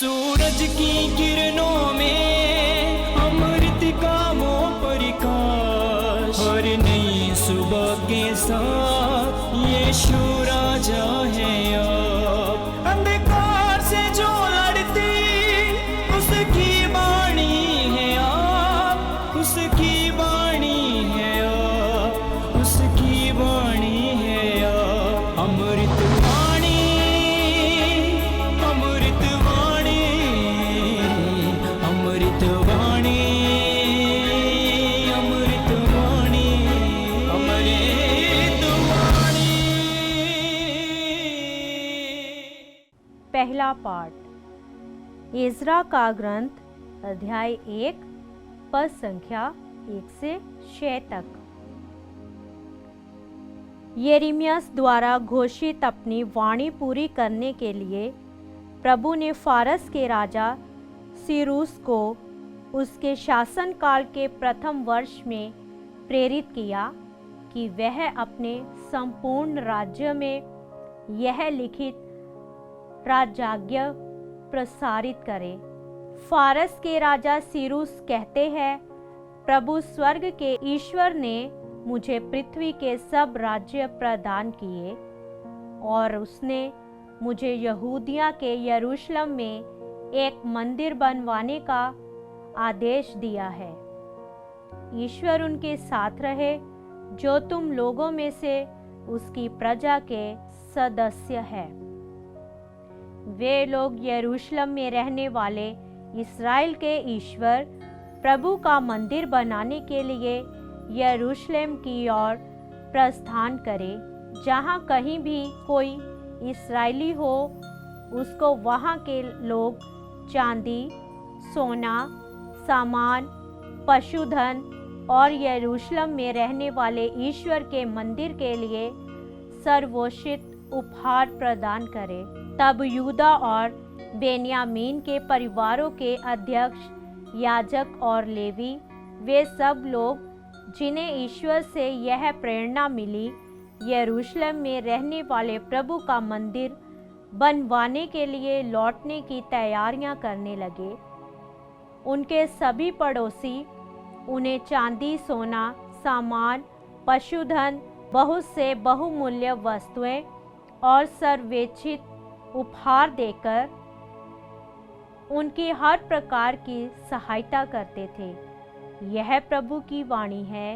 सूरज की किरणों में अमृत का वो प्रकाश, हर नई सुबह के साथ यीशु राजा है अब। अंधकार से जो लड़ती उसकी वाणी है आप, उसकी वाणी है आप, उसकी वाणी है आप। अमृत वाणी, अमृत वाणी, अमृत वाणी, अमृत वाणी, अमृत वाणी। पहला पाठ एजरा का ग्रंथ अध्याय 1 पद संख्या 1 से 6 तक। यिर्मयाह द्वारा घोषित अपनी वाणी पूरी करने के लिए प्रभु ने फारस के राजा सीरूस को उसके शासनकाल के प्रथम वर्ष में प्रेरित किया कि वह अपने संपूर्ण राज्य में यह लिखित राजाज्ञा प्रसारित करे। फारस के राजा सीरूस कहते हैं, प्रभु स्वर्ग के ईश्वर ने मुझे पृथ्वी के सब राज्य प्रदान किए और उसने मुझे यहूदिया के यरूशलेम में एक मंदिर बनवाने का आदेश दिया है। ईश्वर उनके साथ रहे जो तुम लोगों में से उसकी प्रजा के सदस्य है। वे लोग यरूशलेम में रहने वाले इस्राएल के ईश्वर प्रभु का मंदिर बनाने के लिए यरूशलेम की ओर प्रस्थान करे। जहाँ कहीं भी कोई इस्राएली हो उसको वहाँ के लोग चांदी, सोना, सामान, पशुधन और यरूशलेम में रहने वाले ईश्वर के मंदिर के लिए सर्वोचित उपहार प्रदान करे। तब यूदा और बेन्यामीन के परिवारों के अध्यक्ष, याजक और लेवी, वे सब लोग जिन्हें ईश्वर से यह प्रेरणा मिली, यरूशलेम में रहने वाले प्रभु का मंदिर बनवाने के लिए लौटने की तैयारियां करने लगे। उनके सभी पड़ोसी उन्हें चांदी, सोना, सामान, पशुधन, बहुत से बहुमूल्य वस्तुएं और सर्वोचित उपहार देकर उनकी हर प्रकार की सहायता करते थे। यह प्रभु की वाणी है।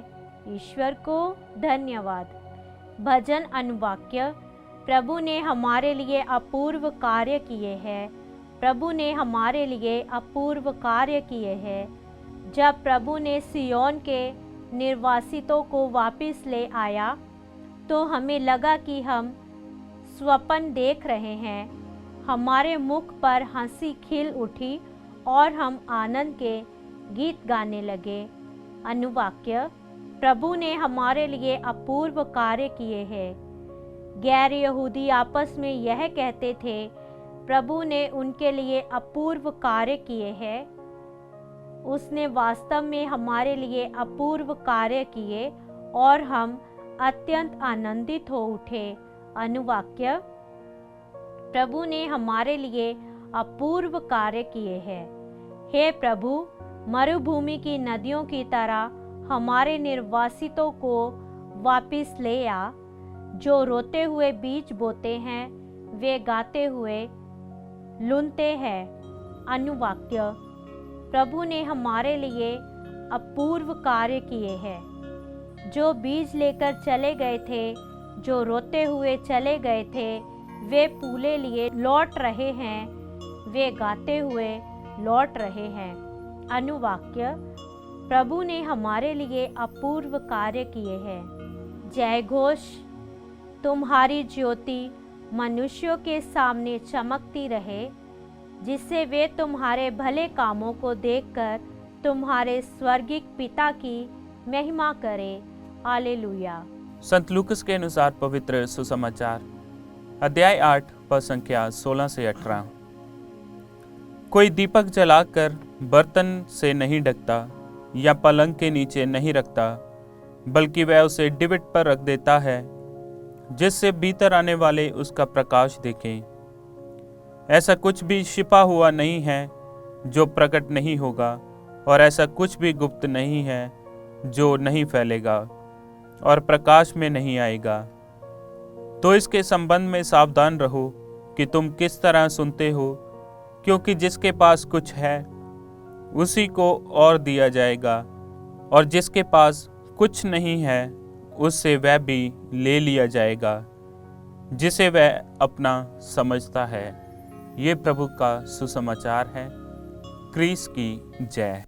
ईश्वर को धन्यवाद। भजन अनुवाक्य। प्रभु ने हमारे लिए अपूर्व कार्य किए हैं। प्रभु ने हमारे लिए अपूर्व कार्य किए हैं। जब प्रभु ने सियोन के निर्वासितों को वापस ले आया तो हमें लगा कि हम स्वप्न देख रहे हैं। हमारे मुख पर हंसी खिल उठी और हम आनंद के गीत गाने लगे। अनुवाक्य। प्रभु ने हमारे लिए अपूर्व कार्य किए हैं। गैर यहूदी आपस में यह कहते थे, प्रभु ने उनके लिए अपूर्व कार्य किए हैं। उसने वास्तव में हमारे लिए अपूर्व कार्य किए और हम अत्यंत आनंदित हो उठे। अनुवाक्य। प्रभु ने हमारे लिए अपूर्व कार्य किए हैं। हे प्रभु, मरुभूमि की नदियों की तरह हमारे निर्वासितों को वापस ले आ। जो रोते हुए बीज बोते हैं वे गाते हुए लुनते हैं। अनुवाक्य। प्रभु ने हमारे लिए अपूर्व कार्य किए हैं। जो बीज लेकर चले गए थे, जो रोते हुए चले गए थे, वे फूले लिए लौट रहे हैं, वे गाते हुए लौट रहे हैं। अनुवाक्य। प्रभु ने हमारे लिए अपूर्व कार्य किए हैं। जय घोष। तुम्हारी ज्योति मनुष्यों के सामने चमकती रहे, जिससे वे तुम्हारे भले कामों को देखकर तुम्हारे स्वर्गीय पिता की महिमा करें। हालेलुया। संत लूकस के अनुसार पवित्र सुसमाचार अध्याय 8 पद संख्या 16 से 18। कोई दीपक जलाकर बर्तन से नहीं ढकता या पलंग के नीचे नहीं रखता, बल्कि वह उसे डिबिट पर रख देता है, जिससे भीतर आने वाले उसका प्रकाश देखें। ऐसा कुछ भी छिपा हुआ नहीं है जो प्रकट नहीं होगा, और ऐसा कुछ भी गुप्त नहीं है जो नहीं फैलेगा और प्रकाश में नहीं आएगा। तो इसके संबंध में सावधान रहो कि तुम किस तरह सुनते हो, क्योंकि जिसके पास कुछ है उसी को और दिया जाएगा, और जिसके पास कुछ नहीं है उससे वह भी ले लिया जाएगा जिसे वह अपना समझता है। ये प्रभु का सुसमाचार है। क्रीस की जय।